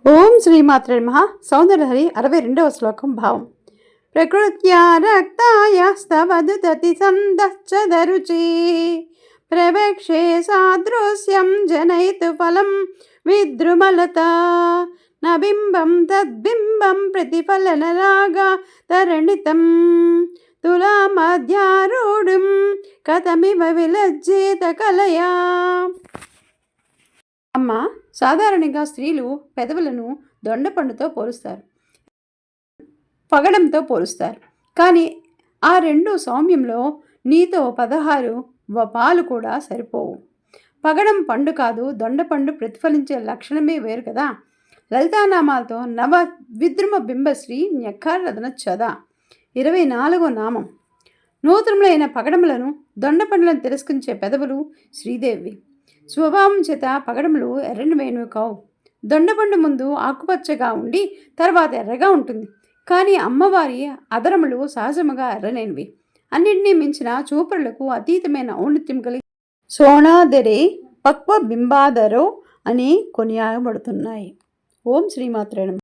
ఓం శ్రీమాత్రే నమః. సౌందర్యలహరి 62వ శ్లోకం భావం. ప్రకృత్యా రక్తాయస్తవదుదతి సందశ్చదరుచి ప్రవేక్షే సాదృశ్యం జనయితు ఫలం విద్రుమలత న బింబం తద్బింబం ప్రతిఫలన రాగా తరణితం తులామధ్యారూఢుం కథమివ విలజ్జేత కలయా. అమ్మ, సాధారణంగా స్త్రీలు పెదవులను దొండపండుతో పోలుస్తారు, పగడంతో పోలుస్తారు. కానీ ఆ రెండు సౌమ్యంలో నీతో 16 పాలు కూడా సరిపోవు. పగడం పండు కాదు, దొండపండు ప్రతిఫలించే లక్షణమే వేరు కదా. లలితానామాలతో నవ విద్రుమ బింబశ్రీ న్యఖారదన చద 24వ నామం. నూతనములైన పగడములను దొండపండులను తిరస్కరించే పెదవులు శ్రీదేవి. స్వభావం చేత పగడములు ఎర్రనివైనవి కావు. దొండపండు ముందు ఆకుపచ్చగా ఉండి తర్వాత ఎర్రగా ఉంటుంది. కానీ అమ్మవారి అదరములు సహజముగా ఎర్రలేనివి. అన్నింటినీ మించిన చూపరులకు అతీతమైన ఔన్నత్యం కలిగి సోనాదరే పక్వ బింబాదరో అని కొనియాడబడుతున్నాయి. ఓం శ్రీమాత్రే నమః.